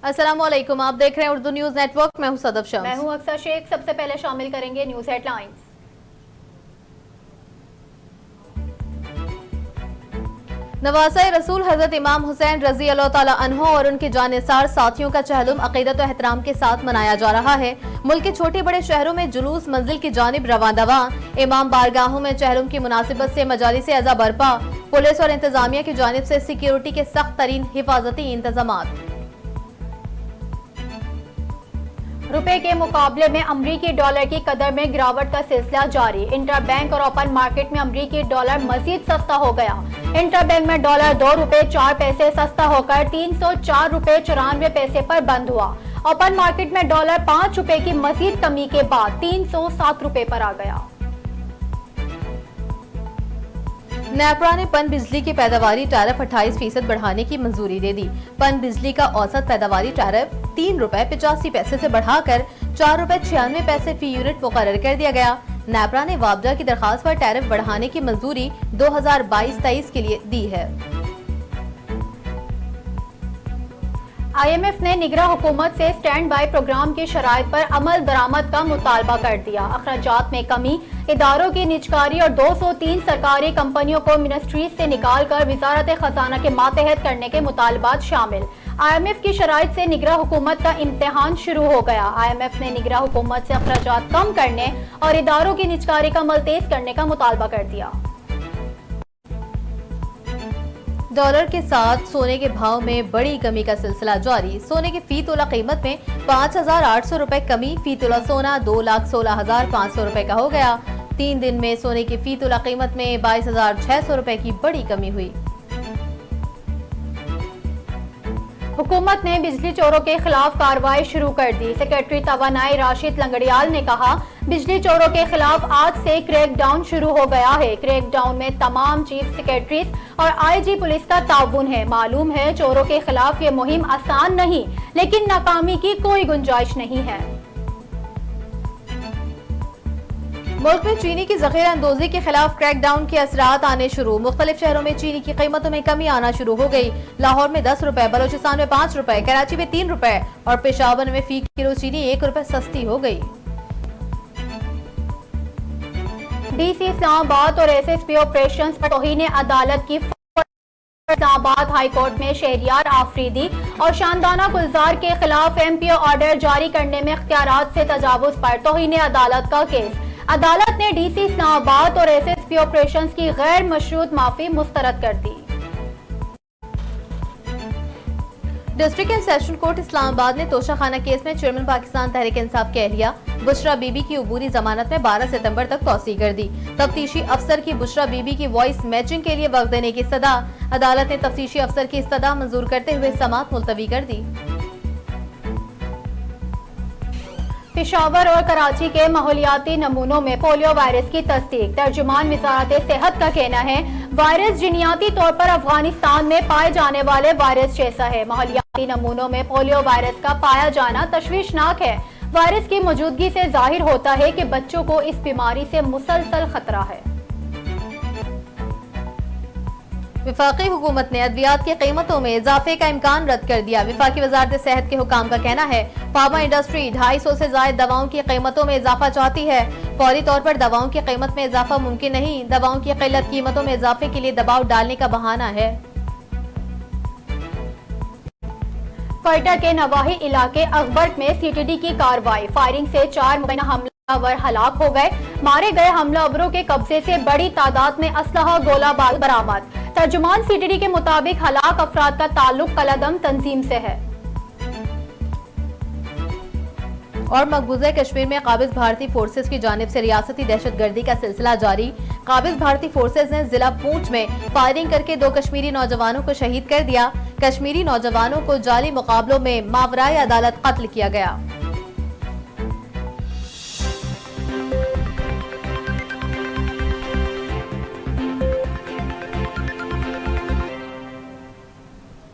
अस्सलामुअलैकुम, आप देख रहे हैं उर्दू न्यूज नेटवर्क। मैं हूं सदफ शम्स। मैं हूं अक्सर शेख। सबसे पहले शामिल करेंगे न्यूज हेडलाइंस। नवासा रसूल हजरत इमाम हुसैन रजी अल्लाह ताला अन्हो और उनके जानिसार साथियों का चहलुम अकीदत और एहतराम के साथ मनाया जा रहा है। मुल्क के छोटे बड़े शहरों में जुलूस मंजिल की जानिब रवां इमाम बारगाहों में चहलुम की मुनासिबत से मजालिस अज़ा बरपा। पुलिस और इंतजामिया की जानिब से सिक्योरिटी के सख्त तरीन हिफाजती इंतजाम। रुपए के मुकाबले में अमरीकी डॉलर की कदर में गिरावट का सिलसिला जारी। इंटर बैंक और ओपन मार्केट में अमरीकी डॉलर मजीद सस्ता हो गया। इंटर बैंक में डॉलर 2 रुपए 4 पैसे सस्ता होकर 304 रुपए 94 पैसे पर बंद हुआ। ओपन मार्केट में डॉलर 5 रुपए की मजीद कमी के बाद 307 रुपए पर आ गया। नेपरा ने पन बिजली की पैदावारी टैरिफ 28% बढ़ाने की मंजूरी दे दी। पन बिजली का औसत पैदावारी टैरिफ 3 रुपए 85 पैसे से बढ़ाकर 4 रुपए 96 पैसे फी यूनिट मुकर्रर कर दिया गया। नेपरा ने वापजा की दरखास्त पर टैरिफ बढ़ाने की मंजूरी 2022-23 के लिए दी है। IMF ने निगरां हुकूमत से स्टैंड बाई प्रोग्राम की शराइत पर अमल दरामद का मुतालबा कर दिया। अखराजात में कमी, इदारों की निजकारी और 203 सरकारी कंपनियों को मिनिस्ट्रीज से निकाल कर वजारत खजाना के मातहत करने के मुतालबात शामिल। IMF की शराइत से निगरां हुकूमत का इम्तिहान शुरू हो गया। IMF ने निगरां हुकूमत से अखराजात कम करने और इदारों की निजकारी का अमल तेज करने का मुतालबा कर दिया। डॉलर के साथ सोने के भाव में बड़ी कमी का सिलसिला जारी। सोने की फी तोला कीमत में 5,800 रुपए कमी। फी तोला सोना 2,16,500 रुपए का हो गया। 3 दिन में सोने की फी तोला कीमत में 22,600 रुपए की बड़ी कमी हुई। हुकूमत ने बिजली चोरों के खिलाफ कार्रवाई शुरू कर दी। सेक्रेटरी तवानाई राशिद लंगड़ियाल ने कहा, बिजली चोरों के खिलाफ आज से क्रैकडाउन शुरू हो गया है। क्रैकडाउन में तमाम चीफ सेक्रेटरीज और IG पुलिस का ताउन है। मालूम है चोरों के खिलाफ ये मुहिम आसान नहीं, लेकिन नाकामी की कोई गुंजाइश नहीं है। मुल्क में चीनी की जखीरा अंदोजी के खिलाफ क्रैकडाउन के असरात आने शुरू। मुख्तलिफ शहरों में चीनी की कीमतों में कमी आना शुरू हो गई। लाहौर में 10 रुपए, बलोचिस्तान में 5 रुपए, कराची में 3 रुपए और पेशावर में फी किलो चीनी 1 रुपए सस्ती हो गई। DC इस्लामाबाद और SSP ऑपरेशंस पर तौहीन अदालत की इस्लामाबाद हाई कोर्ट में शहरियार आफरीदी और शानदाना गुलजार के खिलाफ MPO ऑर्डर जारी करने में इख्तियारात से तजावुज पर तौहीन अदालत का केस। अदालत ने DC इस्लामाबाद और SSP ऑपरेशंस की गैर मशरूत माफी मुस्तरद कर दी। District and session court Islamabad ने तोशाखाना केस में चेयरमैन पाकिस्तान तहरीक इंसाफ कहलिया बुशरा बीबी की अबूरी जमानत में 12 सितंबर तक तौसी कर दी। तफ्तीशी अफसर की बुशरा बीबी की वॉइस मैचिंग के लिए वक्त देने की सदा। अदालत ने तफ्तीशी अफसर की इस्तदा मंजूर करते हुए समाअत मुलतवी कर दी। पेशावर और कराची के माहौलियाती नमूनों में पोलियो वायरस की तस्दीक। तर्जुमान वजारत सेहत का कहना है वायरस जिनियाती तौर पर अफगानिस्तान में पाए जाने वाले वायरस जैसा है। माहौलियाती नमूनों में पोलियो वायरस का पाया जाना तशवीशनाक है। वायरस की मौजूदगी से जाहिर होता है कि बच्चों को इस बीमारी से मुसलसल खतरा है। विफाकी हुकूमत ने अद्वियात की कीमतों में इजाफे का इम्कान रद्द कर दिया। विफाकी वजारत सेहत के हुकाम का कहना है फार्मा इंडस्ट्री 250 से ज्यादा दवाओं की कीमतों में इजाफा चाहती है। फौरी तौर पर दवाओं की कीमत में इजाफा मुमकिन नहीं। दवाओं की किल्लत कीमतों में इजाफे के लिए दबाव डालने का बहाना है। क्वेटा के नवाही इलाके अकबर्ट में CTD की कार्रवाई। फायरिंग से 4 मुबैना हमलावर हलाक हो गए। मारे गए हमलावरों के कब्जे से बड़ी तादाद में असलहा गोला बारूद बरामद। तर्जुमान CTD के मुताबिक हलाक अफराद का ताल्लुक कलदम तंजीम से है। और मकबूजा कश्मीर में काबिज भारतीय फोर्सेज की जानिब से रियासती दहशतगर्दी का सिलसिला जारी। काबिज भारतीय फोर्सेज ने जिला पूंछ में फायरिंग करके 2 कश्मीरी नौजवानों को शहीद कर दिया। कश्मीरी नौजवानों को जाली मुकाबलों में मावराए अदालत कत्ल किया गया।